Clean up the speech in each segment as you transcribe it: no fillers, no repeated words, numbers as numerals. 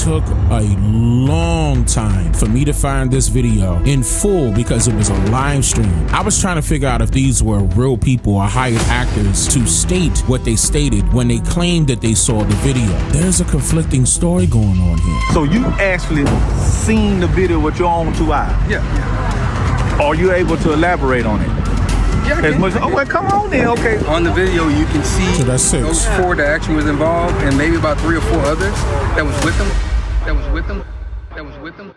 took a long time for me to find this video in full because it was a live stream. I was trying to figure out if these were real people or hired actors to state what they stated when they claimed that they saw the video. There's a conflicting story going on here. So you actually seen the video with your own two eyes? Yeah. Are you able to elaborate on it? Yeah, As much, oh, well, come on then, okay. On the video, you can see So that's six. those four that actually was involved, and maybe about 3 or 4 others that was with them, that was with them, that was with them,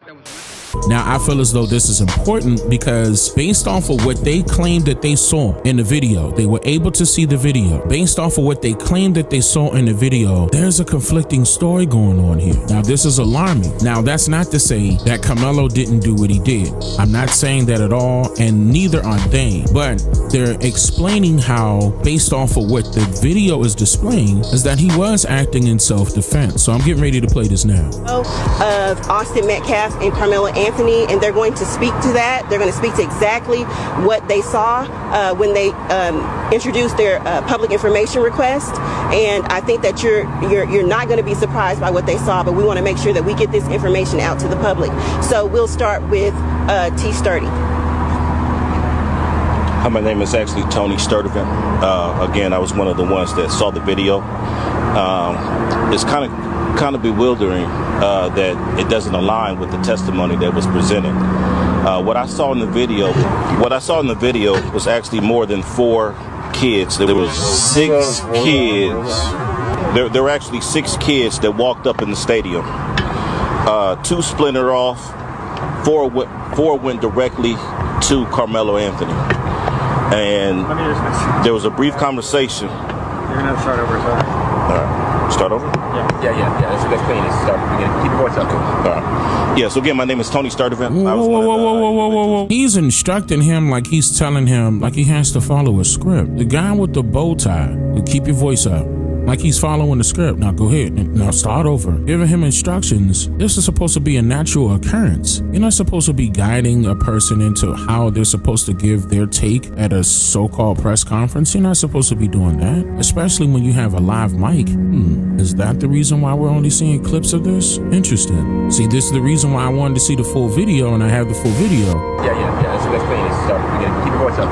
that was with them. Now, I feel as though this is important because based off of what they claimed that they saw in the video, they were able to see the video. Based off of what they claimed that they saw in the video, there's a conflicting story going on here. Now, this is alarming. Now, that's not to say that Carmelo didn't do what he did. I'm not saying that at all, and neither are they. But they're explaining how, based off of what the video is displaying, is that he was acting in self-defense. So I'm getting ready to play this now. Of Austin Metcalf and Carmelo Anthony, and they're going to speak to that. They're going to speak to exactly what they saw when they introduced their public information request. And I think that you're not going to be surprised by what they saw, but we want to make sure that we get this information out to the public. So we'll start with T. Sturdy. Hi, my name is actually Tony Sturdivant. Again, I was one of the ones that saw the video. It's kind of bewildering that it doesn't align with the testimony that was presented. What I saw in the video was actually more than 4 kids. There was 6 kids. There were actually 6 kids that walked up in the stadium. 2 splintered off. 4 went directly to Carmelo Anthony. And there was a brief conversation. You're gonna have to start over, sorry. All right. Start over? Yeah. That's clean. Let's start from the beginning. Keep your voice up. All right. Yeah, so again, my name is Tony Sturdivant. Whoa. He's instructing him like he's telling him like he has to follow a script. The guy with the bow tie, keep your voice up. Like he's following the script. Now go ahead. Now start over. Giving him instructions. This is supposed to be a natural occurrence. You're not supposed to be guiding a person into how they're supposed to give their take at a so-called press conference. You're not supposed to be doing that, especially when you have a live mic. Is that the reason why we're only seeing clips of this? Interesting. See, this is the reason why I wanted to see the full video, and I have the full video. Yeah. That's clean. Let's start from the beginning. Keep your voice up.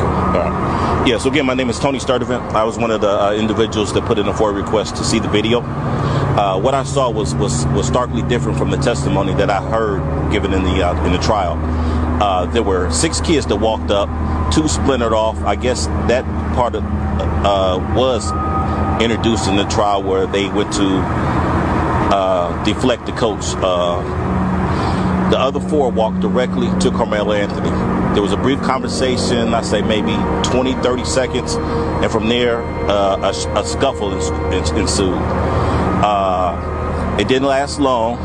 Yeah, so again, my name is Tony Sturdivant. I was one of the individuals that put in a FOIA request to see the video. What I saw was starkly different from the testimony that I heard given in the trial. There were 6 kids that walked up, 2 splintered off. I guess that part of, was introduced in the trial where they went to deflect the coach. The other 4 walked directly to Carmelo Anthony. There was a brief conversation, I say maybe 20, 30 seconds, and from there, a scuffle ensued. It didn't last long.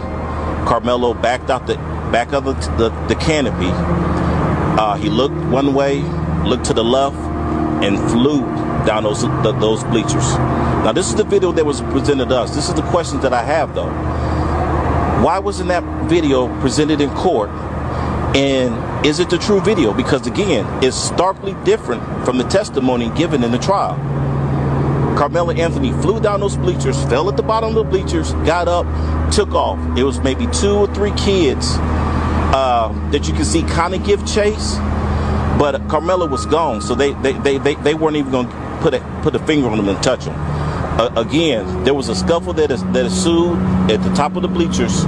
Carmelo backed out the back of the canopy. He looked one way, looked to the left, and flew down those bleachers. Now, this is the video that was presented to us. This is the questions that I have, though. Why wasn't that video presented in court? And is it the true video? Because again, it's starkly different from the testimony given in the trial. Carmelo Anthony flew down those bleachers, fell at the bottom of the bleachers, got up, took off. It was maybe 2 or 3 kids that you can see kind of give chase, but Carmelo was gone, so they weren't even going to put a finger on him and touch him. Again, there was a scuffle that ensued at the top of the bleachers.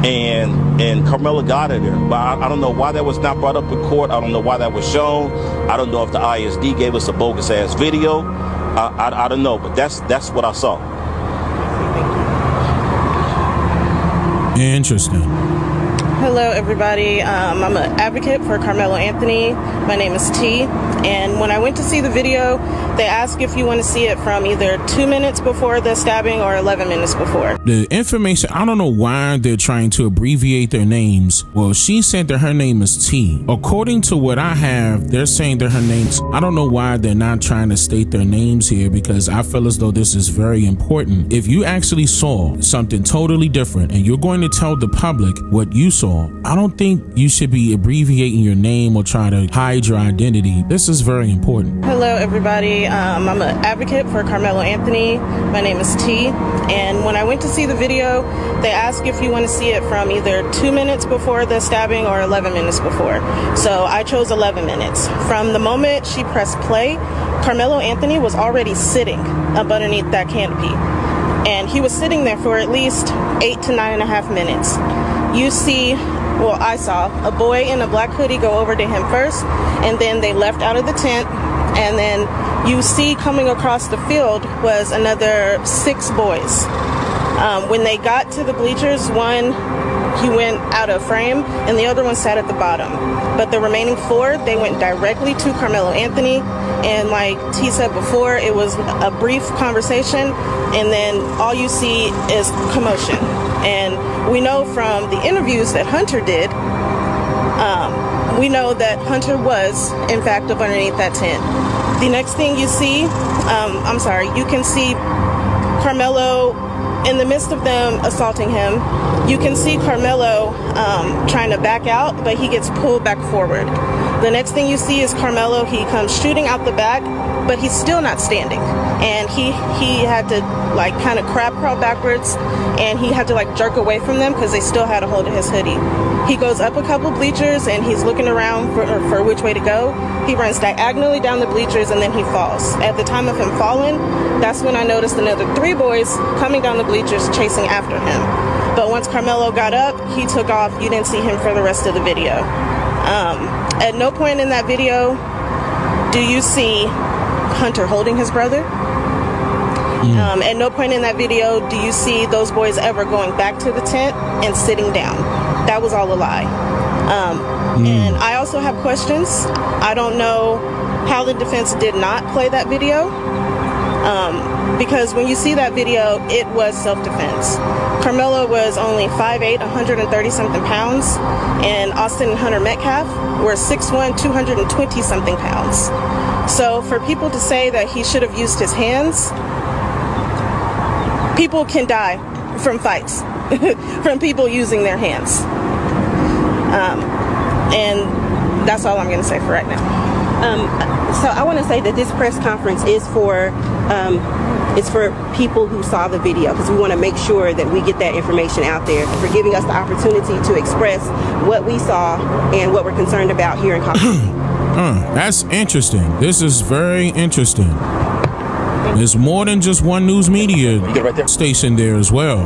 And Carmelo got it there. But I don't know why that was not brought up in court. I don't know why that was shown. I don't know if the ISD gave us a bogus ass video. I don't know, but that's what I saw. Interesting. Hello, everybody. I'm an advocate for Carmelo Anthony. My name is T. And when I went to see the video, they ask if you want to see it from either 2 minutes before the stabbing or 11 minutes before. The information, I don't know why they're trying to abbreviate their names. Well, she said that her name is T. According to what I have, they're saying that her name's, I don't know why they're not trying to state their names here, because I feel as though this is very important. If you actually saw something totally different and you're going to tell the public what you saw, also, I don't think you should be abbreviating your name or try to hide your identity. This is very important. Hello, everybody. I'm an advocate for Carmelo Anthony. My name is T. And when I went to see the video, they ask if you want to see it from either 2 minutes before the stabbing or 11 minutes before. So I chose 11 minutes. From the moment she pressed play, Carmelo Anthony was already sitting up underneath that canopy. And he was sitting there for at least 8 to 9.5 minutes. You see, well, I saw a boy in a black hoodie go over to him first, and then they left out of the tent. And then you see coming across the field was another 6 boys. When they got to the bleachers, one, he went out of frame, and the other one sat at the bottom. But the remaining 4, they went directly to Carmelo Anthony. And like T said before, it was a brief conversation, and then all you see is commotion. And we know from the interviews that Hunter did, we know that Hunter was, in fact, up underneath that tent. The next thing you see, you can see Carmelo in the midst of them assaulting him. You can see Carmelo trying to back out, but he gets pulled back forward. The next thing you see is Carmelo, he comes shooting out the back, but he's still not standing. And he had to like kind of crab crawl backwards, and he had to like jerk away from them because they still had a hold of his hoodie. He goes up a couple bleachers and he's looking around for which way to go. He runs diagonally down the bleachers and then he falls. At the time of him falling, that's when I noticed another 3 boys coming down the bleachers chasing after him. But once Carmelo got up, he took off. You didn't see him for the rest of the video. At no point in that video do you see Hunter holding his brother. At no point in that video do you see those boys ever going back to the tent and sitting down. That was all a lie. And I also have questions. I don't know how the defense did not play that video. Because when you see that video, it was self-defense. Carmelo was only 5'8", 130-something pounds, and Austin and Hunter Metcalf were 6'1", 220-something pounds. So for people to say that he should have used his hands, people can die from fights, from people using their hands. And that's all I'm going to say for right now. So I want to say that this press conference is for people who saw the video, because we want to make sure that we get that information out there, for giving us the opportunity to express what we saw and what we're concerned about here in Colorado. That's interesting. This is very interesting. There's more than just one news media station there as well.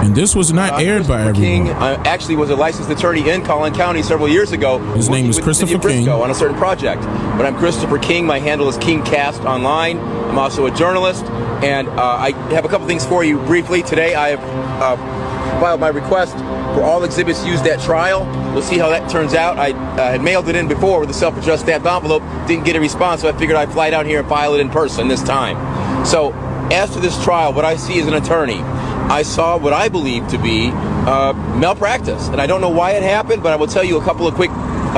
And this was not aired by everyone. King actually was a licensed attorney in Collin County several years ago. His name is Christopher King. On a certain project. But I'm Christopher King. My handle is KingCast online. I'm also a journalist. And I have a couple things for you briefly. Today I have filed my request for all exhibits used at trial. We'll see how that turns out. I had mailed it in before with a self-addressed stamped envelope. Didn't get a response, so I figured I'd fly down here and file it in person this time. So, as to this trial, what I see as an attorney, I saw what I believe to be malpractice. And I don't know why it happened, but I will tell you a couple of quick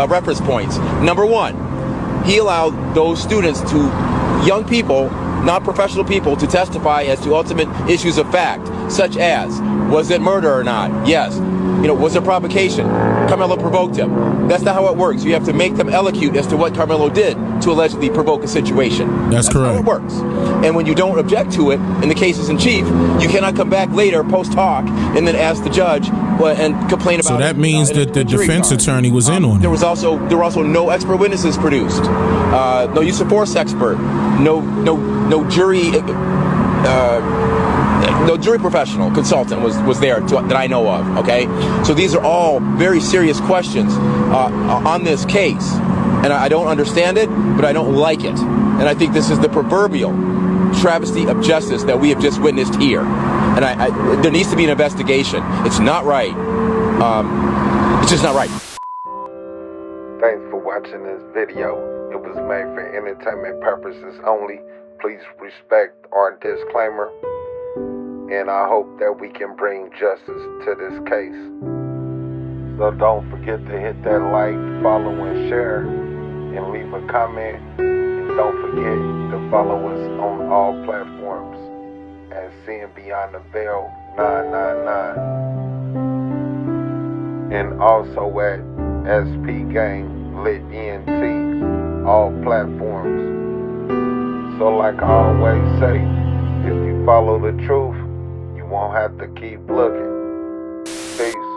reference points. Number one, he allowed those students young people, not professional people, to testify as to ultimate issues of fact, such as, was it murder or not? Yes. Was there provocation? Carmelo provoked him. That's not how it works. You have to make them elocute as to what Carmelo did to allegedly provoke a situation. That's correct. How it works. And when you don't object to it in the cases in chief, you cannot come back later post hoc and then ask the judge and complain about it. So that means that the defense attorney was in on it. There were also no expert witnesses produced. No use of force expert. No jury. No jury professional consultant was there that I know of. Okay, so these are all very serious questions on this case, and I don't understand it, but I don't like it, and I think this is the proverbial travesty of justice that we have just witnessed here, and there needs to be an investigation. It's not right. It's just not right. Thanks for watching this video. It was made for entertainment purposes only. Please respect our disclaimer. And I hope that we can bring justice to this case. So don't forget to hit that like, follow, and share, and leave a comment. And don't forget to follow us on all platforms at Seeing Beyond the Veil 999. and also at SP Gang Lit ENT, all platforms. So like I always say, if you follow the truth, you won't have to keep looking. Peace.